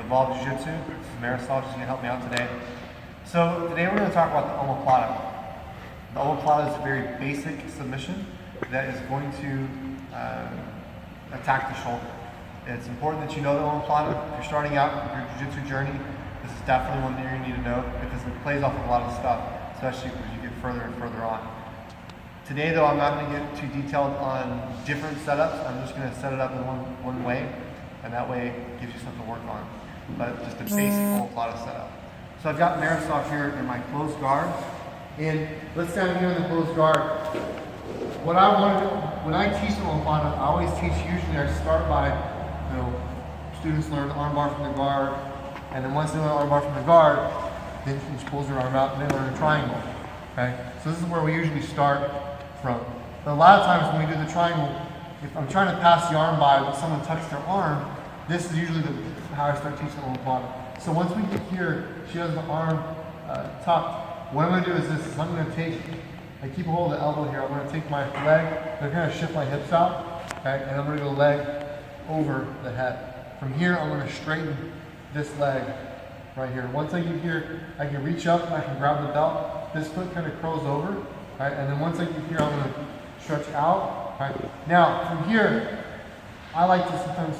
Evolved Jiu-Jitsu. This is Marisol, she's going to help me out today. So today we're going to talk about the Omoplata. The Omoplata is a very basic submission that is going to attack the shoulder. It's important that you know the Omoplata. If you're starting out with your Jiu-Jitsu journey, this is definitely one that you're going to need to know because it plays off of a lot of stuff, especially as you get further and further on. Today though, I'm not going to get too detailed on different setups. I'm just going to set it up in one way, and that way it gives you something to work on. But just a basic Omoplata setup. So I've got Marisol here in my closed guard, and let's say I'm here in the closed guard. What I want to do, when I teach the Omoplata, I always teach, usually I start by, students learn the armbar from the guard, and then once they learn the armbar from the guard, then she pulls her arm out and they learn a triangle. Okay? So this is where we usually start from. But a lot of times when we do the triangle, if I'm trying to pass the arm by when someone tucks their arm, this is usually how I start teaching the Omoplata. So once we get here, she has the arm tucked. What I'm going to do is this, is I'm going to take, I keep a hold of the elbow here, I'm going to take my leg, I'm going to shift my hips out, okay, and I'm going to go leg over the head. From here, I'm going to straighten this leg right here. Once I get here, I can reach up and I can grab the belt. This foot kind of curls over, right? And then once I get here, I'm going to stretch out. Right? Now, from here, I like to sometimes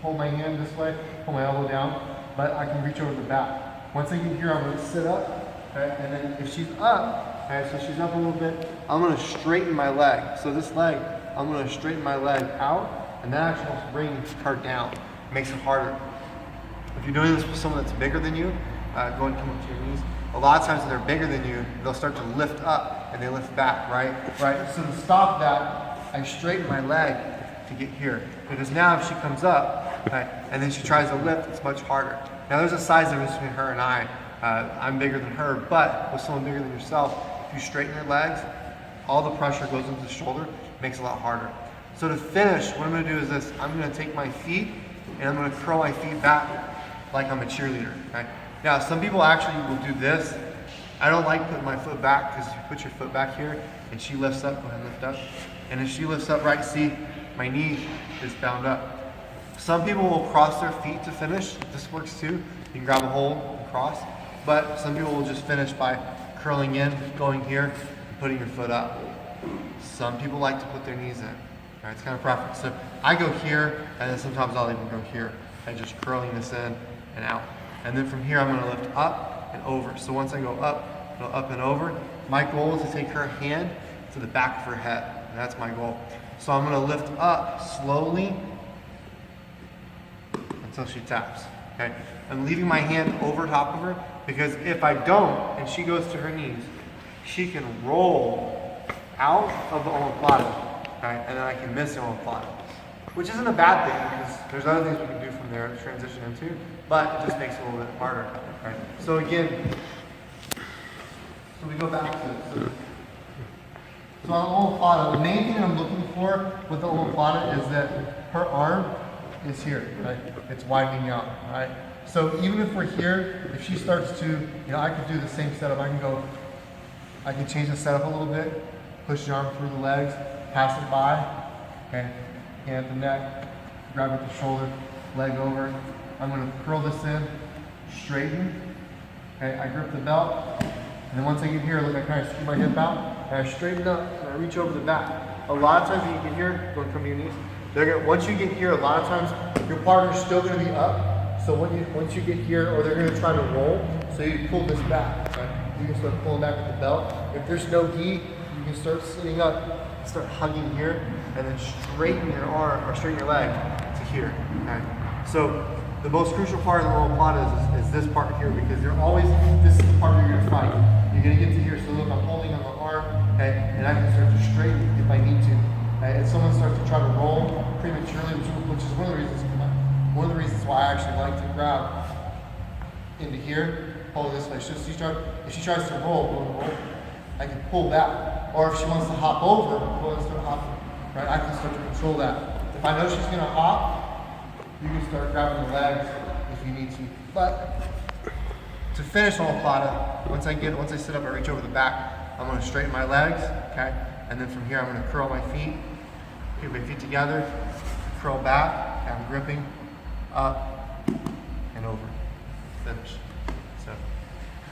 hold my hand this way, pull my elbow down, but I can reach over the back. Once I get here, I'm going to sit up, okay? And then if she's up, okay, so she's up a little bit, I'm going to straighten my leg. So this leg, I'm going to straighten my leg out, and that actually helps bring her down. It makes it harder. If you're doing this with someone that's bigger than you, go and come up to your knees. A lot of times when they're bigger than you, they'll start to lift up and they lift back, right? So to stop that, I straighten my leg to get here. Because now if she comes up, right, and then she tries to lift, it's much harder. Now there's a size difference between her and I. I'm bigger than her, but with someone bigger than yourself, if you straighten your legs, all the pressure goes into the shoulder, makes it a lot harder. So to finish, what I'm going to do is this. I'm going to take my feet and I'm going to curl my feet back like I'm a cheerleader. Okay? Now, some people actually will do this. I don't like putting my foot back because if you put your foot back here and she lifts up, go ahead and lift up. And if she lifts up right, see, my knee is bound up. Some people will cross their feet to finish. This works too. You can grab a hold and cross. But some people will just finish by curling in, going here, and putting your foot up. Some people like to put their knees in. Right, it's kind of preference. So I go here, and then sometimes I'll even go here, and just curling this in and out. And then from here, I'm going to lift up and over. So once I go up and over, my goal is to take her hand to the back of her head. And that's my goal. So I'm going to lift up slowly until she taps. Okay? I'm leaving my hand over top of her because if I don't, and she goes to her knees, she can roll out of the Omoplata. Okay, and then I can miss the Omoplata, which isn't a bad thing because there's other things we can do from there to transition into, but it just makes it a little bit harder. Right? So again, so we go back to it. So on the Omoplata, the main thing I'm looking for with the Omoplata is that her arm is here, right? It's widening out, right? So even if we're here, if she starts to, I could do the same setup. I can change the setup a little bit, push the arm through the legs, pass it by, okay, hand at the neck, grab at the shoulder, leg over. I'm going to curl this in, straighten, okay, I grip the belt, and then once I get here, look, I kind of scoop my hip out, and I straighten up, and I reach over the back. A lot of times when you get here, don't come to your knees, once you get here, a lot of times your partner's still going to be up, so once you get here, or they're going to try to roll, so you pull this back, right? You can start pulling back with the belt. If there's no gi, you can start sitting up, start hugging here, and then straighten your arm or straighten your leg to here. Okay? So the most crucial part of the Omoplata is this part here because this is the part where you're going to fight. You're going to get to here. So look, I'm holding on the arm, okay, and I can start to straighten if I need to. Okay? And someone starts to try to roll prematurely, which is one of the reasons why I actually like to grab into here, hold this way. So if she tries to roll, I can pull back. Or if she wants to hop over, go and start hopping. Right? I can start to control that. If I know she's going to hop, you can start grabbing the legs if you need to. But to finish Omoplata, once I sit up, I reach over the back. I'm going to straighten my legs, okay? And then from here, I'm going to curl my feet, keep my feet together, curl back, and I'm gripping up and over. Finish. So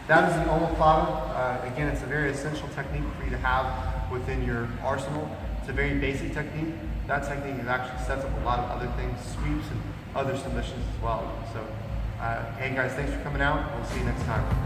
that is the omoplata. Again, it's a very essential technique for you to have within your arsenal. It's a very basic technique. That technique actually sets up a lot of other things, sweeps and other submissions as well. So, hey guys, thanks for coming out. We'll see you next time.